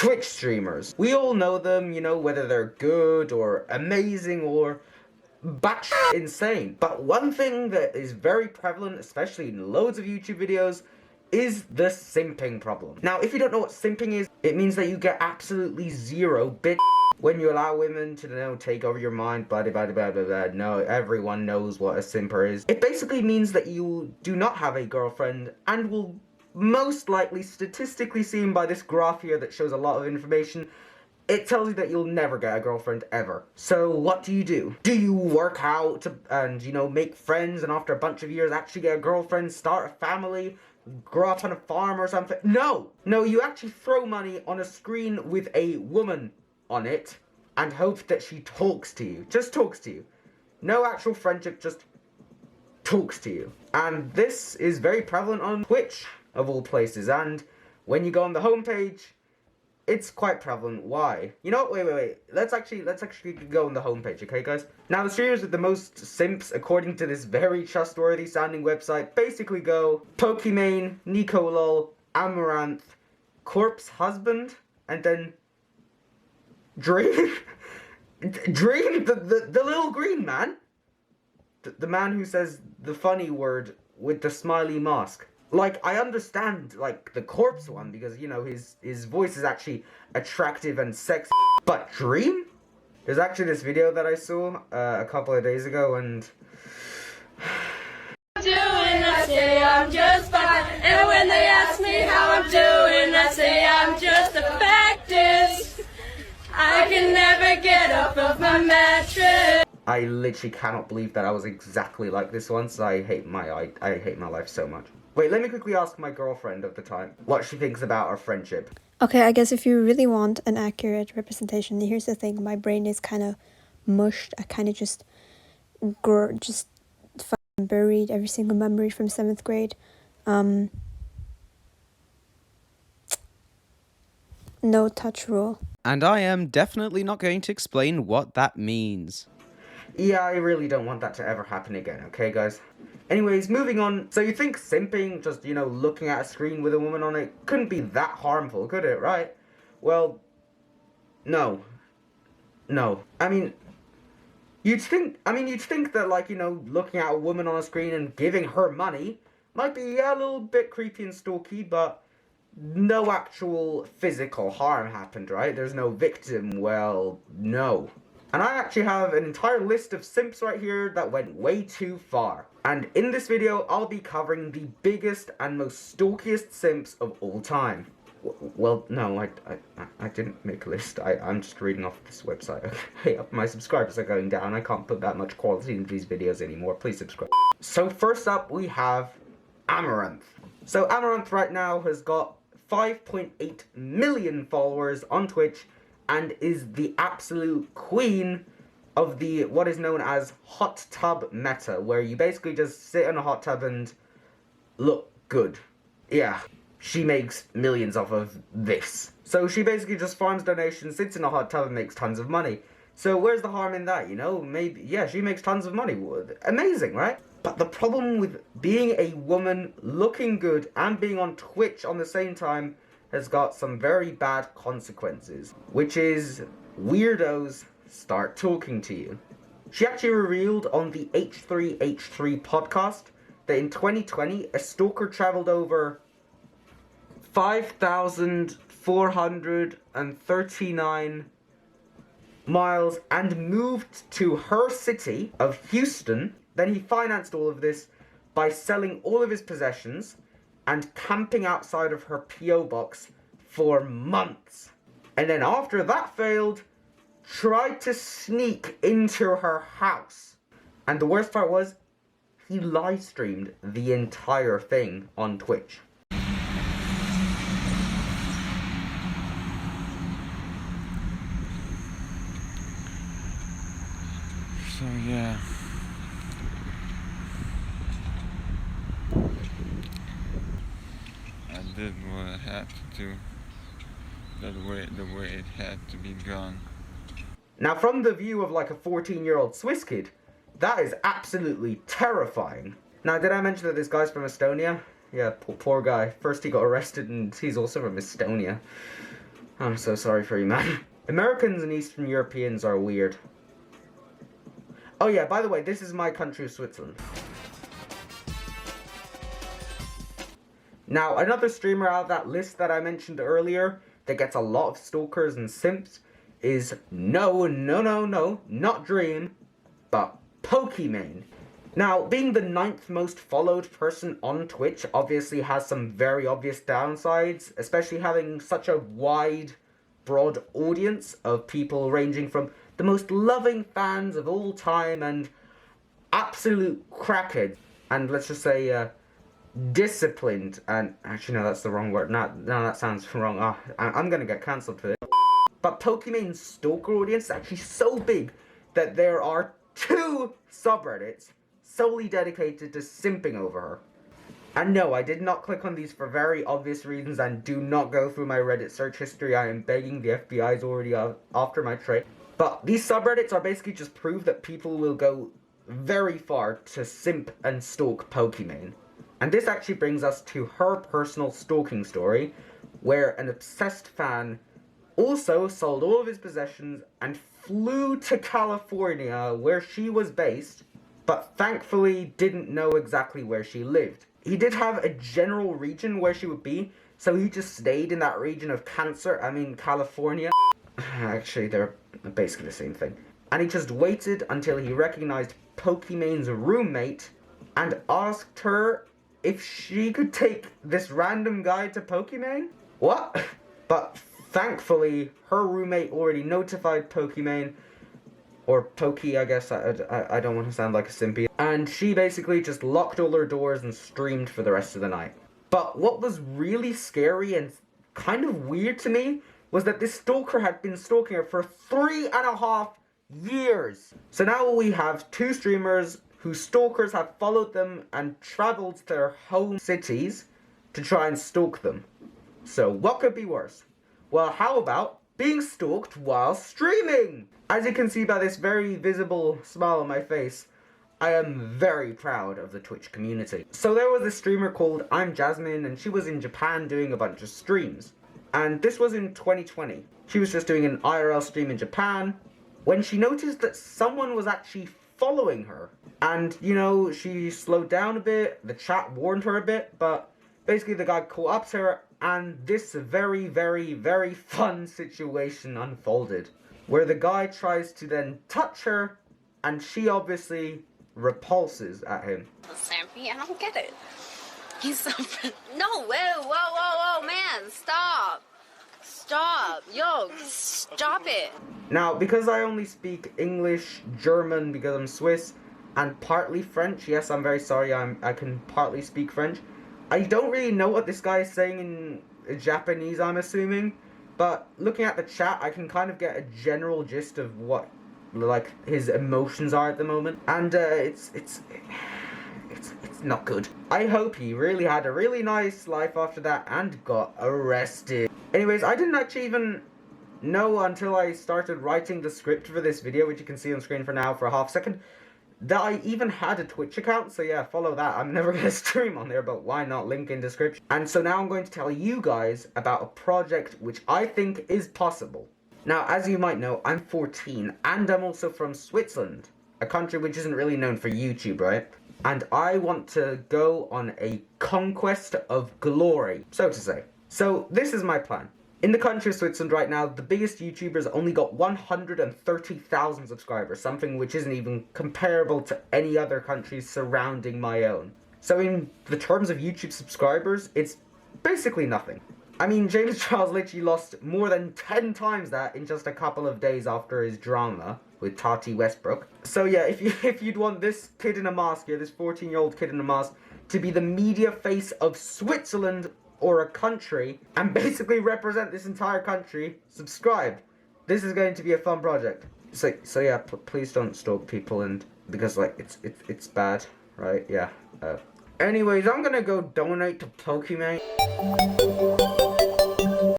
Twitch streamers. We all know them, you know, whether they're good or amazing or batshit insane. But one thing that is very prevalent, especially in loads of YouTube videos, is the simping problem. Now, if you don't know what simping is, it means that you get absolutely zero bitch when you allow women to, you know, take over your mind, blah, blah, blah, blah, blah. No, everyone knows what a simper is. It basically means that you do not have a girlfriend and will most likely, statistically seen by this graph here that shows a lot of information, it tells you that you'll never get a girlfriend ever. So what do? Do you work out and, you know, make friends and after a bunch of years actually get a girlfriend, start a family, grow up on a farm or something? No! No, you actually throw money on a screen with a woman on it and hope that she talks to you. Just talks to you. No actual friendship, just talks to you. And this is very prevalent on Twitch, of all places, and when you go on the homepage, it's quite prevalent. Why? You know what? Wait. Let's actually go on the homepage, okay, guys? Now, the streamers with the most simps, according to this very trustworthy sounding website, basically go Pokimane, Nicolol, Amaranth, Corpse Husband, and then Dream. Dream, the little green man. The man who says the funny word with the smiley mask. Like, I understand, like, the corpse one, because, you know, his voice is actually attractive and sexy. But Dream? There's actually this video that I saw a couple of days ago, and I say I'm just fine. And when they ask me how I'm doing, I say I'm just effective. I can never get up off my mattress. I literally cannot believe that I was exactly like this once. I hate my life so much. Wait, let me quickly ask my girlfriend of the time what she thinks about our friendship. Okay, I guess if you really want an accurate representation, here's the thing. My brain is kind of mushed. I kind of just fucking buried every single memory from 7th grade. No touch rule. And I am definitely not going to explain what that means. Yeah, I really don't want that to ever happen again, okay, guys? Anyways, moving on. So you think simping, just, you know, looking at a screen with a woman on it, couldn't be that harmful, could it, right? Well, no. No. I mean, you'd think that, like, you know, looking at a woman on a screen and giving her money might be a little bit creepy and stalky, but no actual physical harm happened, right? There's no victim. Well, no. And I actually have an entire list of simps right here that went way too far. And in this video, I'll be covering the biggest and most stalkiest simps of all time. Well, no, I didn't make a list. I'm just reading off this website. Okay, my subscribers are going down. I can't put that much quality into these videos anymore. Please subscribe. So first up, we have Amaranth. So Amaranth right now has got 5.8 million followers on Twitch and is the absolute queen of the what is known as hot tub meta, where you basically just sit in a hot tub and look good. Yeah, she makes millions off of this. So she basically just farms donations, sits in a hot tub and makes tons of money. So where's the harm in that, you know? Maybe, yeah, she makes tons of money. Amazing, right? But the problem with being a woman, looking good, and being on Twitch on the same time has got some very bad consequences, which is weirdos start talking to you. She actually revealed on the H3H3 podcast that in 2020, a stalker traveled over 5,439 miles and moved to her city of Houston. Then he financed all of this by selling all of his possessions and camping outside of her P.O. box for months. And then after that failed, tried to sneak into her house. And the worst part was, he live streamed the entire thing on Twitch. So yeah. I did what I had to do. The way it had to be done. Now, from the view of like a 14-year-old Swiss kid, that is absolutely terrifying. Now, did I mention that this guy's from Estonia? Yeah, poor guy. First he got arrested and he's also from Estonia. I'm so sorry for you, man. Americans and Eastern Europeans are weird. Oh yeah, by the way, this is my country of Switzerland. Now, another streamer out of that list that I mentioned earlier that gets a lot of stalkers and simps is not Dream, but Pokimane. Now, being the 9th most followed person on Twitch obviously has some very obvious downsides, especially having such a wide, broad audience of people ranging from the most loving fans of all time and absolute crackheads, and let's just say, disciplined, and actually no, that's the wrong word. No, that sounds wrong. I'm gonna get cancelled for this. But Pokimane's stalker audience is actually so big that there are 2 subreddits solely dedicated to simping over her. And no, I did not click on these for very obvious reasons, and do not go through my Reddit search history. I am begging, the FBI is already after my trail. But these subreddits are basically just proof that people will go very far to simp and stalk Pokimane. And this actually brings us to her personal stalking story, where an obsessed fan also sold all of his possessions and flew to California, where she was based, but thankfully didn't know exactly where she lived. He did have a general region where she would be, so he just stayed in that region of California. Actually, they're basically the same thing. And he just waited until he recognized Pokimane's roommate and asked her if she could take this random guy to Pokimane? What? But thankfully, her roommate already notified Pokimane, or Poki, I guess. I don't want to sound like a simpy. And she basically just locked all her doors and streamed for the rest of the night. But what was really scary and kind of weird to me was that this stalker had been stalking her for 3.5 years. So now we have 2 streamers whose stalkers have followed them and traveled to their home cities to try and stalk them. So what could be worse? Well, how about being stalked while streaming? As you can see by this very visible smile on my face, I am very proud of the Twitch community. So there was a streamer called I'm Jasmine, and she was in Japan doing a bunch of streams. And this was in 2020. She was just doing an IRL stream in Japan when she noticed that someone was actually following her. And, you know, she slowed down a bit, the chat warned her a bit, but basically the guy caught up to her, and this very, very, very fun situation unfolded, where the guy tries to then touch her, and she obviously repulses at him. Sammy, I don't get it. He's so... No, whoa, man, stop. Stop, yo, stop it. Now, because I only speak English, German, because I'm Swiss, and partly French, yes, I'm very sorry, I can partly speak French, I don't really know what this guy is saying in Japanese, I'm assuming, but looking at the chat, I can kind of get a general gist of what, like, his emotions are at the moment, and it's not good. I hope he really had a really nice life after that and got arrested. Anyways, I didn't actually even know until I started writing the script for this video, which you can see on screen for now for a half second, that I even had a Twitch account, so yeah, follow that. I'm never gonna stream on there, but why not? Link in description. And so now I'm going to tell you guys about a project which I think is possible. Now, as you might know, I'm 14, and I'm also from Switzerland, a country which isn't really known for YouTube, right? And I want to go on a conquest of glory, so to say. So, this is my plan. In the country of Switzerland right now, the biggest YouTubers only got 130,000 subscribers, something which isn't even comparable to any other countries surrounding my own. So in the terms of YouTube subscribers, it's basically nothing. I mean, James Charles literally lost more than 10 times that in just a couple of days after his drama with Tati Westbrook. So yeah, if you'd want this kid in a mask here, this 14-year-old kid in a mask, to be the media face of Switzerland or a country, and basically represent this entire country, subscribe. This is going to be a fun project. So yeah, please don't stalk people, and because like it's bad, right? Yeah. Anyways, I'm gonna go donate to Pokimane.